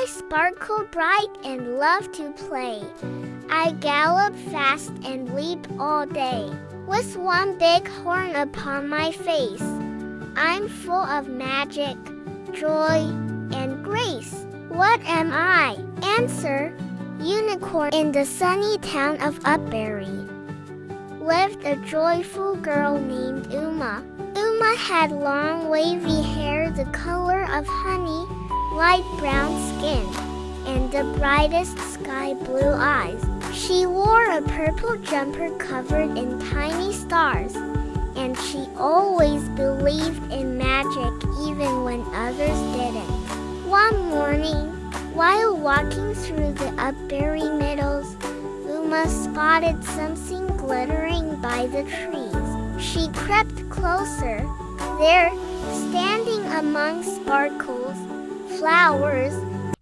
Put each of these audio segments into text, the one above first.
I sparkle bright and love to play. I gallop fast and leap all day, with one big horn upon my face. I'm full of magic, joy, and grace. What am I? Answer: unicorn. In the sunny town of Upbury lived a joyful girl named Uma. Uma had long wavy hair the color of honey, light brown skin, and the brightest sky blue eyes. She wore a purple jumper covered in tiny stars, and she always believed in magic even when others didn't. One morning, while walking through the Upbury meadows, Uma spotted something glittering by the trees. She crept closer. There, standing among sparkles, flowers,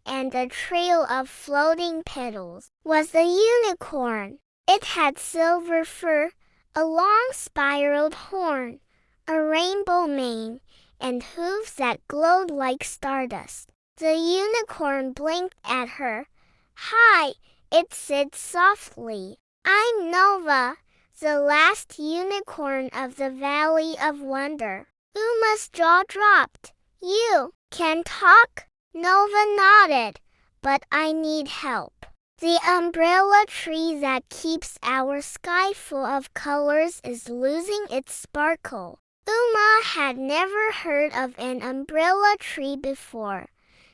and a trail of floating petals, was a unicorn. It had silver fur, a long spiraled horn, a rainbow mane, and hooves that glowed like stardust. The unicorn blinked at her. "Hi," it said softly. "I'm Nova, the last unicorn of the Valley of Wonder." Uma's jaw dropped. "You can talk?" Nova nodded. "But I need help. The umbrella tree that keeps our sky full of colors is losing its sparkle." Uma had never heard of an umbrella tree before,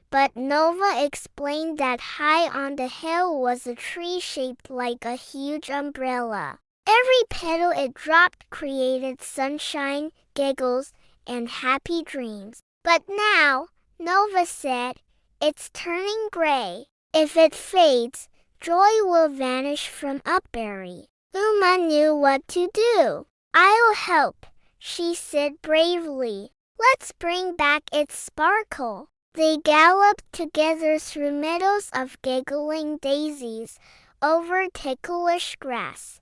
but Nova explained that high on the hill was a tree shaped like a huge umbrella. Every petal it dropped created sunshine, giggles, and happy dreams. But now, Nova said, it's turning gray. If it fades, joy will vanish from Upbury. Uma knew what to do. "I'll help," she said bravely. "Let's bring back its sparkle." They galloped together through meadows of giggling daisies, over ticklish grass,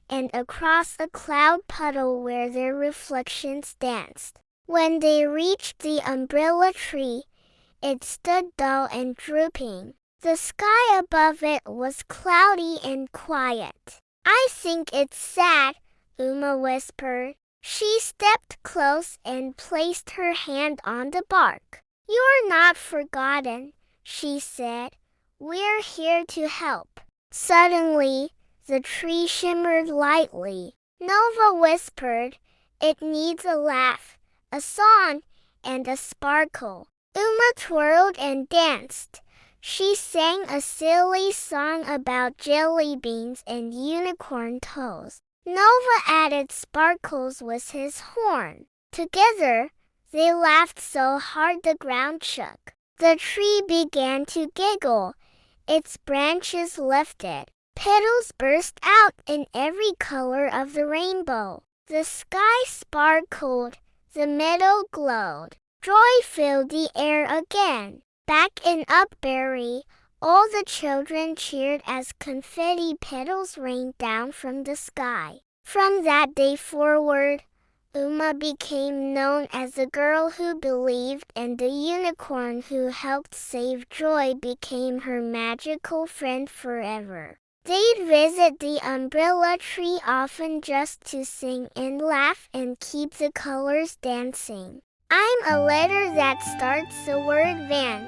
and across a cloud puddle where their reflections danced. When they reached the umbrella tree, it stood dull and drooping. The sky above it was cloudy and quiet. "I think it's sad," Uma whispered. She stepped close and placed her hand on the bark. "You're not forgotten," she said. "We're here to help." Suddenly, the tree shimmered lightly. Nova whispered, "It needs a laugh, a song, and a sparkle." Uma twirled and danced. She sang a silly song about jelly beans and unicorn toes. Nova added sparkles with his horn. Together, they laughed so hard the ground shook. The tree began to giggle. Its branches lifted. Petals burst out in every color of the rainbow. The sky sparkled. The meadow glowed. Joy filled the air again. Back in Upbury, all the children cheered as confetti petals rained down from the sky. From that day forward, Uma became known as the girl who believed, and the unicorn who helped save joy became her magical friend forever. They'd visit the umbrella tree often just to sing and laugh and keep the colors dancing. I'm a letter that starts the word van,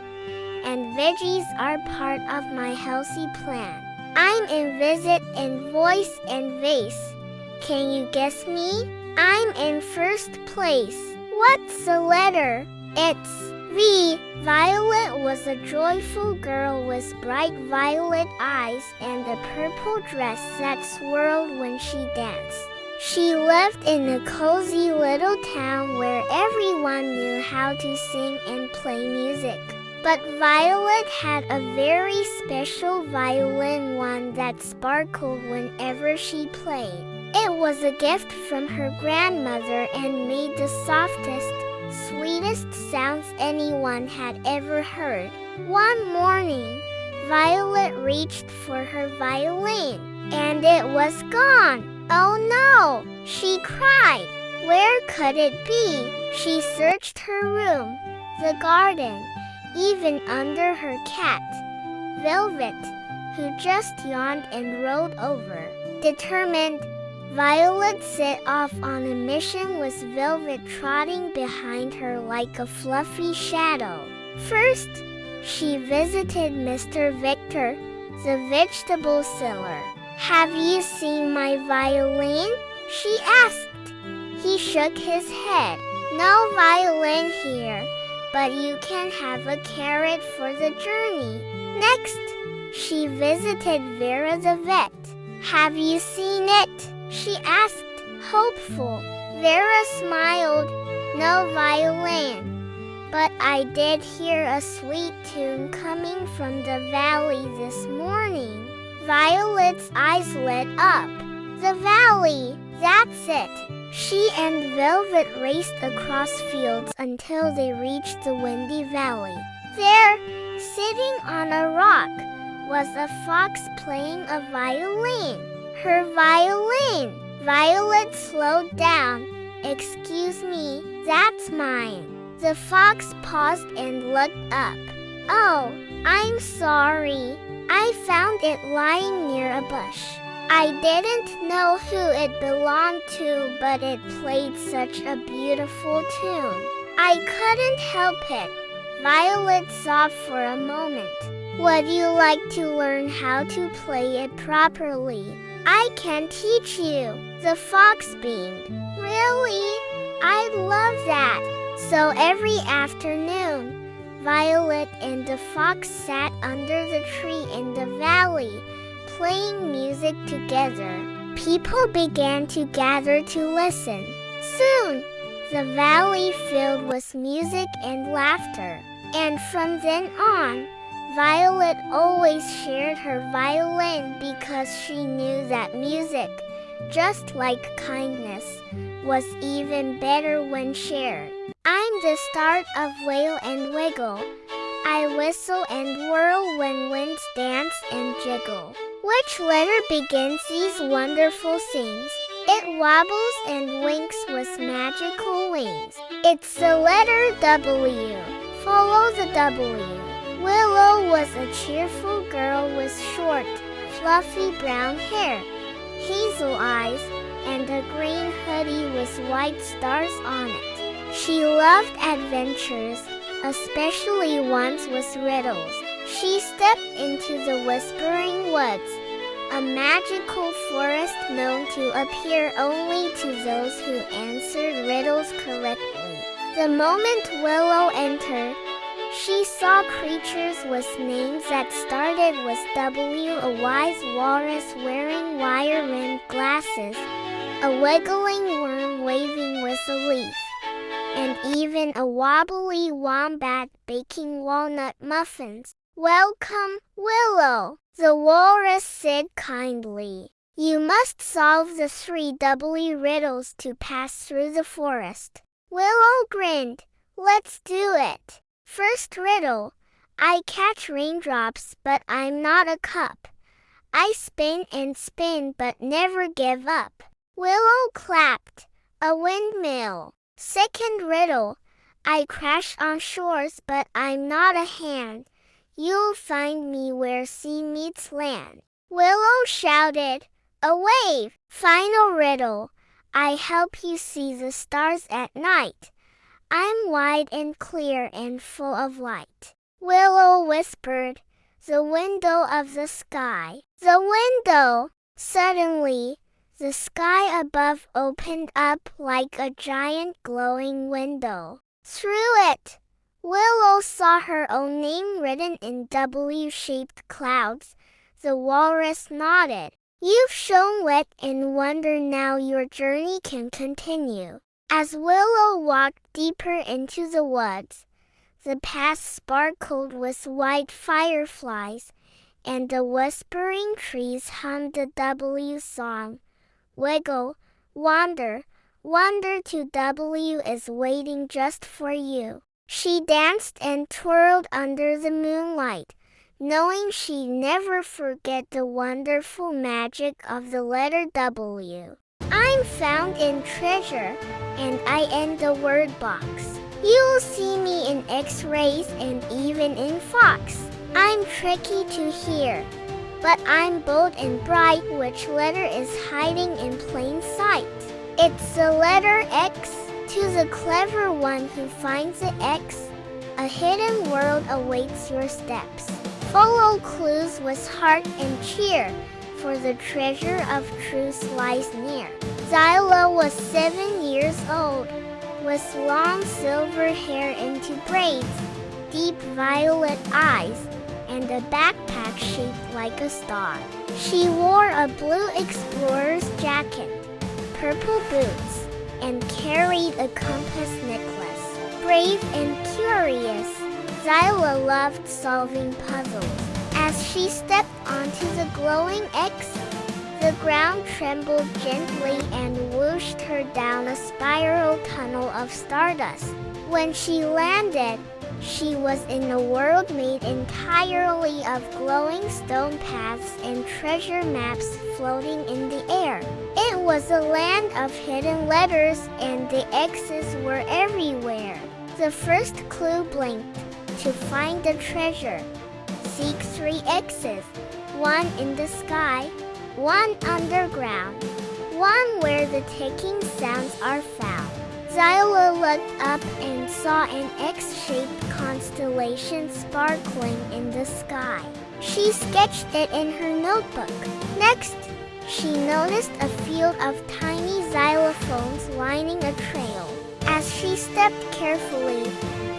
and veggies are part of my healthy plan. I'm in visit in voice and vase. Can you guess me? I'm in first place. What's a letter? It's V. Violet was a joyful girl with bright violet eyes and a purple dress that swirled when she danced. She lived in a cozy little town where everyone knew how to sing and play music. But Violet had a very special violin, one that sparkled whenever she played. It was a gift from her grandmother and made the softest, sweetest sounds anyone had ever heard. One morning, Violet reached for her violin, and it was gone. "Oh no!" she cried. Where could it be? She searched her room, the garden, even under her cat, Velvet, who just yawned and rolled over. Determined, Violet set off on a mission with Velvet trotting behind her like a fluffy shadow. First, she visited Mr. Victor, the vegetable seller. "Have you seen my violin?" she asked. He shook his head. "No violin here, but you can have a carrot for the journey." Next, she visited Vera the vet. "Have you seen it?" she asked, hopeful. Vera smiled. "No violin, but I did hear a sweet tune coming from the valley this morning." Violet's eyes lit up. "The valley, that's it." She and Velvet raced across fields until they reached the windy valley. There, sitting on a rock, was a fox playing a violin. Her violin! Violet slowed down. "Excuse me, that's mine." The fox paused and looked up. "Oh, I'm sorry. I found it lying near a bush. I didn't know who it belonged to, but it played such a beautiful tune. I couldn't help it." Violet sobbed for a moment. "Would you like to learn how to play it properly? I can teach you," the fox beamed. "Really? I'd love that." So every afternoon, Violet and the fox sat under the tree in the valley, playing music together. People began to gather to listen. Soon, the valley filled with music and laughter. And from then on, Violet always shared her violin because she knew that music, just like kindness, was even better when shared. I'm the start of Wail and Wiggle. I whistle and whirl when winds dance and jiggle. Which letter begins these wonderful sings? It wobbles and winks with magical wings. It's the letter W. Follow the W. Willow was a cheerful girl with short, fluffy brown hair, hazel eyes, and a green hoodie with white stars on it. She loved adventures, especially ones with riddles. She stepped into the Whispering Woods, a magical forest known to appear only to those who answered riddles correctly. The moment Willow entered, she saw creatures with names that started with W, a wise walrus wearing wire-rimmed glasses, a wiggling worm waving with a leaf, and even a wobbly wombat baking walnut muffins. "Welcome, Willow," the walrus said kindly. "You must solve the 3 W riddles to pass through the forest." Willow grinned. "Let's do it." First riddle. I catch raindrops, but I'm not a cup. I spin and spin, but never give up. Willow clapped. A windmill. Second riddle. I crash on shores, but I'm not a hand. You'll find me where sea meets land. Willow shouted. A wave. Final riddle. I help you see the stars at night. I'm wide and clear and full of light. Willow whispered. The window of the sky. The window! Suddenly, the sky above opened up like a giant glowing window. Through it, Willow saw her own name written in W-shaped clouds. The walrus nodded. You've shown wit and wonder, now your journey can continue. As Willow walked deeper into the woods, the path sparkled with white fireflies, and the whispering trees hummed a W song. Wiggle, wander, wander to W is waiting just for you. She danced and twirled under the moonlight, knowing she'd never forget the wonderful magic of the letter W. I'm found in treasure, and I end the word box. You'll see me in X-rays and even in Fox. I'm tricky to hear, but I'm bold and bright. Which letter is hiding in plain sight? It's the letter X. To the clever one who finds the X, a hidden world awaits your steps. Follow clues with heart and cheer, for the treasure of truth lies near. Zyla was 7 years old, with long silver hair into braids, deep violet eyes, and a backpack shaped like a star. She wore a blue explorer's jacket, purple boots, and carried a compass necklace. Brave and curious, Zyla loved solving puzzles. As she stepped onto the glowing X, the ground trembled gently and whooshed her down a spiral tunnel of stardust. When she landed, she was in a world made entirely of glowing stone paths and treasure maps floating in the air. It was a land of hidden letters, and the X's were everywhere. The first clue blinked. To find the treasure, seek 3 X's, 1 in the sky, 1 underground, 1 where the ticking sounds are found. Zyla looked up and saw an X-shaped constellation sparkling in the sky. She sketched it in her notebook. Next, she noticed a field of tiny xylophones lining a trail. As she stepped carefully,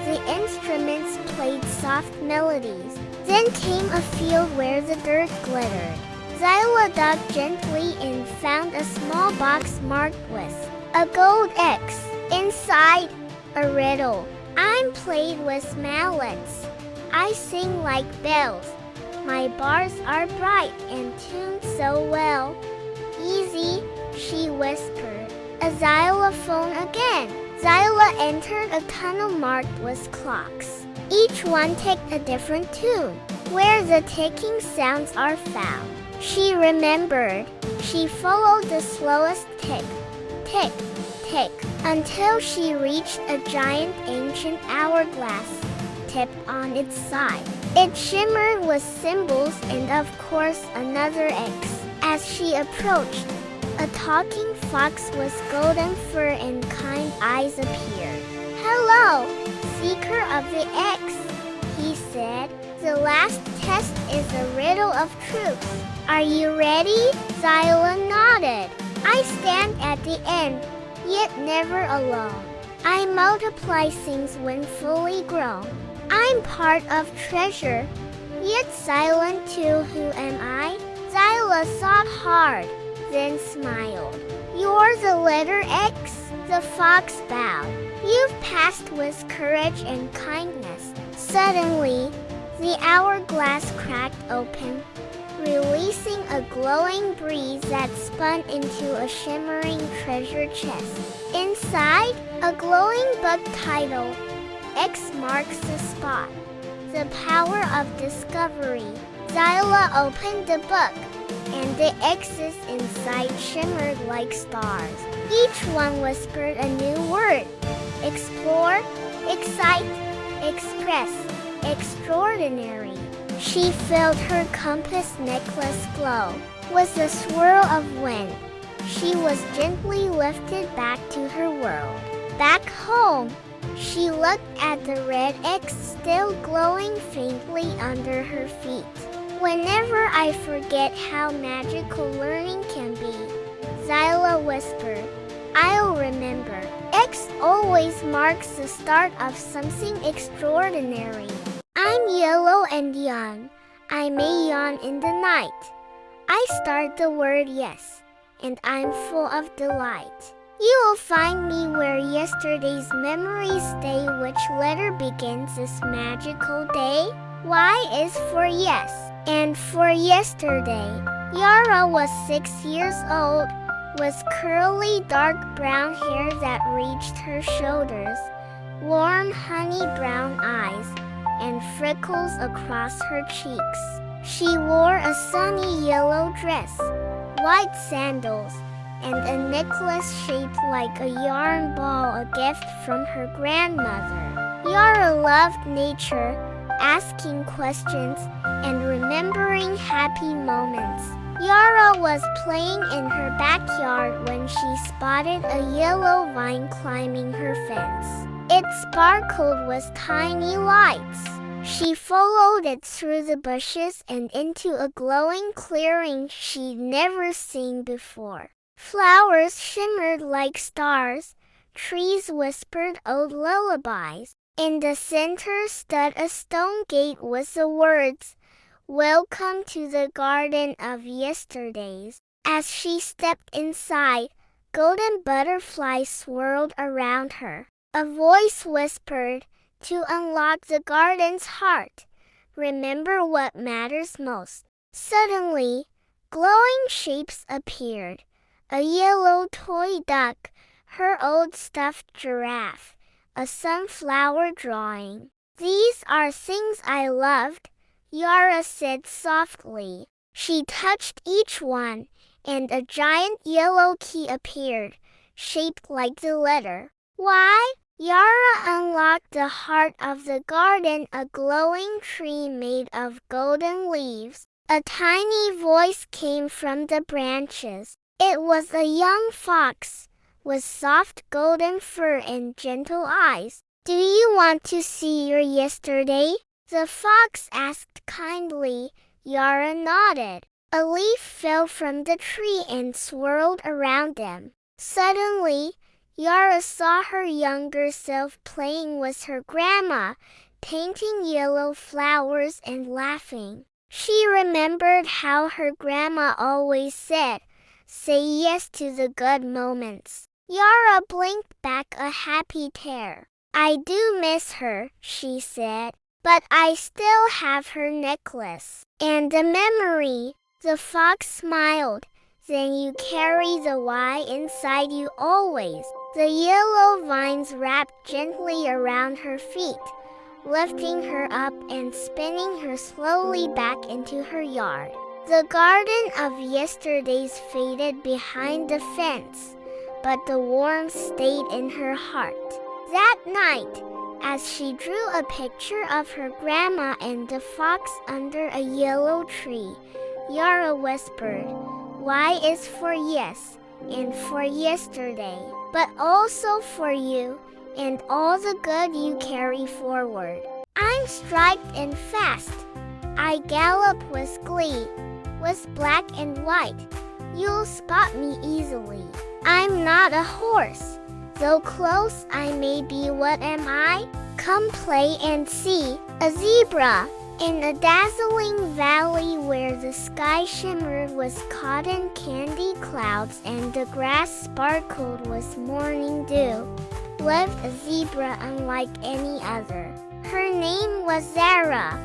the instruments played soft melodies. Then came a field where the dirt glittered. Zyla dug gently and found a small box marked with a gold X. Inside, a riddle. I'm played with mallets. I sing like bells. My bars are bright and tuned so well. Easy, she whispered. A xylophone again. Zyla entered a tunnel marked with clocks. Each one ticked a different tune, where the ticking sounds are found. She remembered. She followed the slowest tick, tick, tick, until she reached a giant ancient hourglass, tipped on its side. It shimmered with symbols and of course another X. As she approached, a talking fox with golden fur and kind eyes appeared. Hello, seeker of the X, he said. The last test is a riddle of truth. Are you ready? Zyla nodded. I stand at the end, yet never alone. I multiply things when fully grown. I'm part of treasure, yet silent too. Who am I? Zyla thought hard, then smiled. You're the letter X, the fox bowed. You've passed with courage and kindness. Suddenly, the hourglass cracked open, releasing a glowing breeze that spun into a shimmering treasure chest. Inside, a glowing book titled, X marks the spot. The power of discovery. Zyla opened the book, and the X's inside shimmered like stars. Each one whispered a new word. Explore, excite, express, extraordinary. She felt her compass necklace glow. With a swirl of wind, she was gently lifted back to her world. Back home, she looked at the red X still glowing faintly under her feet. Whenever I forget how magical learning can be, Zyla whispered, I'll remember. X always marks the start of something extraordinary. I'm yellow and young. I may yawn in the night. I start the word yes, and I'm full of delight. You'll find me where yesterday's memories stay. Which letter begins this magical day? Y is for yes, and for yesterday. Yara was 6 years old, with curly dark brown hair that reached her shoulders, warm honey brown eyes, and freckles across her cheeks. She wore a sunny yellow dress, white sandals, and a necklace shaped like a yarn ball, a gift from her grandmother. Yara loved nature, asking questions and remembering happy moments. Yara was playing in her backyard when she spotted a yellow vine climbing her fence. It sparkled with tiny lights. She followed it through the bushes and into a glowing clearing she'd never seen before. Flowers shimmered like stars, trees whispered old lullabies. In the center stood a stone gate with the words, "Welcome to the garden of yesterdays." As she stepped inside, golden butterflies swirled around her. A voice whispered, "To unlock the garden's heart, remember what matters most." Suddenly, glowing shapes appeared. A yellow toy duck, her old stuffed giraffe, a sunflower drawing. "These are things I loved," Yara said softly. She touched each one, and a giant yellow key appeared, shaped like the letter Y. Yara unlocked the heart of the garden, a glowing tree made of golden leaves. A tiny voice came from the branches. It was a young fox, with soft golden fur and gentle eyes. "Do you want to see your yesterday?" the fox asked kindly. Yara nodded. A leaf fell from the tree and swirled around them. Suddenly, Yara saw her younger self playing with her grandma, painting yellow flowers and laughing. She remembered how her grandma always said, "Say yes to the good moments." Yara blinked back a happy tear. "I do miss her," she said, "but I still have her necklace and a memory." The fox smiled. "Then you carry the Y inside you always." The yellow vines wrapped gently around her feet, lifting her up and spinning her slowly back into her yard. The garden of yesterdays faded behind the fence, but the warmth stayed in her heart. That night, as she drew a picture of her grandma and the fox under a yellow tree, Yara whispered, "Y is for yes, and for yesterday, but also for you, and all the good you carry forward. I'm striped and fast. I gallop with glee, with black and white. You'll spot me easily. I'm not a horse, though close I may be. What am I? Come play and see. A zebra." In a dazzling valley where the sky shimmered with cotton candy clouds and the grass sparkled with morning dew, lived a zebra unlike any other. Her name was Zara.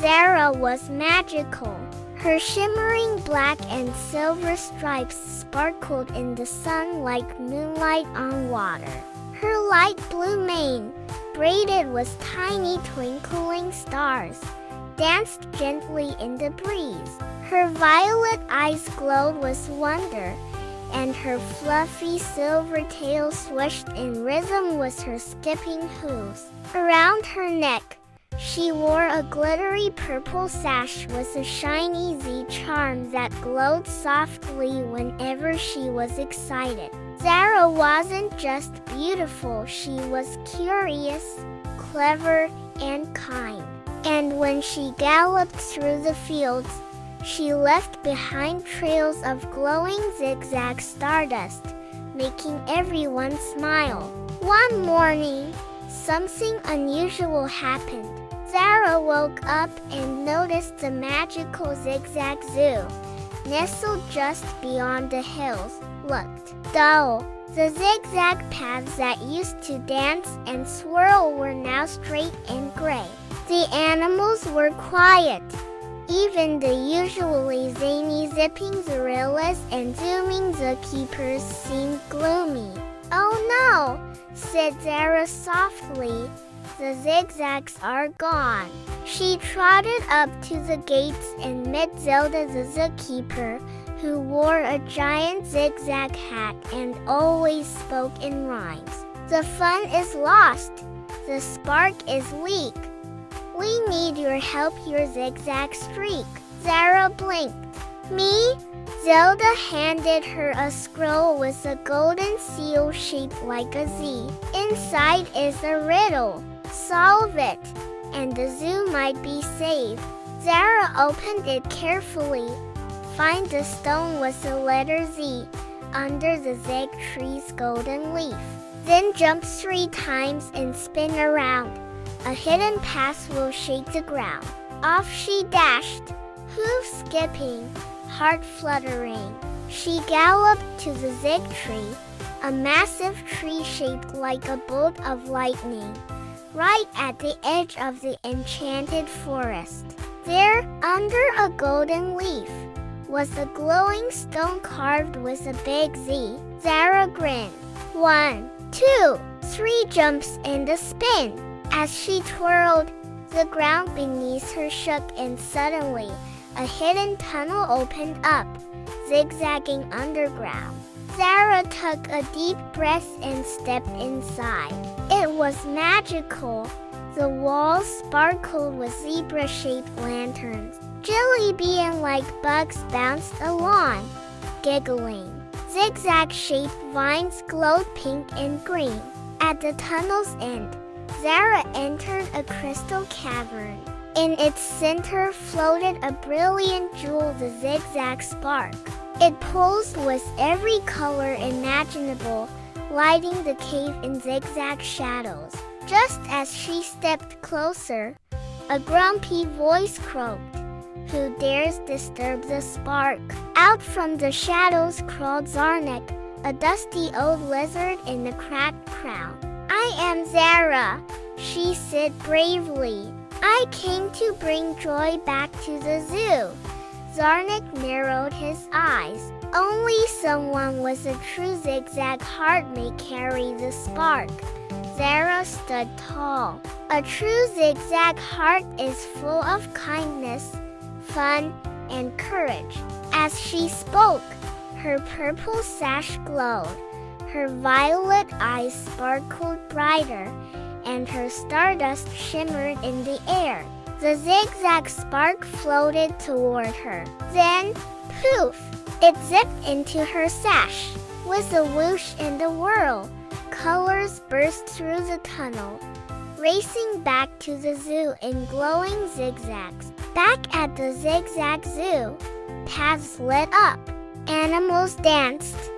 Zara was magical. Her shimmering black and silver stripes sparkled in the sun like moonlight on water. Her light blue mane, braided with tiny twinkling stars, danced gently in the breeze. Her violet eyes glowed with wonder, and her fluffy silver tail swished in rhythm with her skipping hooves. Around her neck, she wore a glittery purple sash with a shiny Z charm that glowed softly whenever she was excited. Zara wasn't just beautiful, she was curious, clever, and kind. And when she galloped through the fields, she left behind trails of glowing zigzag stardust, making everyone smile. One morning, something unusual happened. Zara woke up and noticed the magical Zigzag Zoo, nestled just beyond the hills, looked dull. The zigzag paths that used to dance and swirl were now straight and gray. The animals were quiet. Even the usually zany zipping gorillas and zooming zookeepers seemed gloomy. "Oh no," said Zara softly. "The zigzags are gone." She trotted up to the gates and met Zelda the zookeeper, who wore a giant zigzag hat and always spoke in rhymes. The fun is lost. The spark is weak. We need your help, your zigzag streak. Zara blinked. Me? Zelda handed her a scroll with a golden seal shaped like a Z. Inside is a riddle. Solve it, and the zoo might be saved. Zara opened it carefully. Find the stone with the letter Z under the zig tree's golden leaf. Then jump 3 times and spin around. A hidden path will shake the ground. Off she dashed, hooves skipping, heart fluttering. She galloped to the zig tree, a massive tree shaped like a bolt of lightning, right at the edge of the enchanted forest. There, under a golden leaf, was a glowing stone carved with a big Z. Zara grinned. 1, 2, 3 jumps and a spin. As she twirled, the ground beneath her shook and suddenly, a hidden tunnel opened up, zigzagging underground. Zara took a deep breath and stepped inside. It was magical. The walls sparkled with zebra-shaped lanterns. Jelly bean-like bugs bounced along, giggling. Zigzag-shaped vines glowed pink and green. At the tunnel's end, Zara entered a crystal cavern. In its center floated a brilliant jewel, the zigzag spark. It pulsed with every color imaginable, lighting the cave in zigzag shadows. Just as she stepped closer, a grumpy voice croaked. Who dares disturb the spark? Out from the shadows crawled Zarnik, a dusty old lizard in a cracked crown. I am Zara, she said bravely. I came to bring joy back to the zoo. Zarnik narrowed his eyes. Only someone with a true zigzag heart may carry the spark. Zara stood tall. A true zigzag heart is full of kindness, fun, and courage. As she spoke, her purple sash glowed, her violet eyes sparkled brighter, and her stardust shimmered in the air. The zigzag spark floated toward her. Then, poof! It zipped into her sash. With a whoosh and a whirl, colors burst through the tunnel, racing back to the zoo in glowing zigzags. Back at the Zigzag Zoo, paths lit up. Animals danced.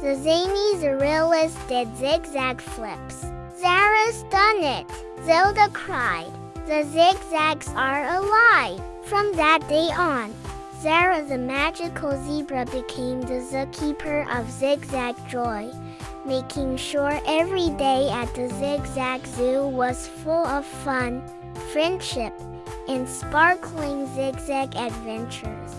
The zany gorillas did zigzag flips. Zara's done it, Zelda cried. The zigzags are alive. From that day on, Zara the magical zebra became the zookeeper of Zigzag Joy, making sure every day at the Zigzag Zoo was full of fun, friendship, and sparkling zigzag adventures.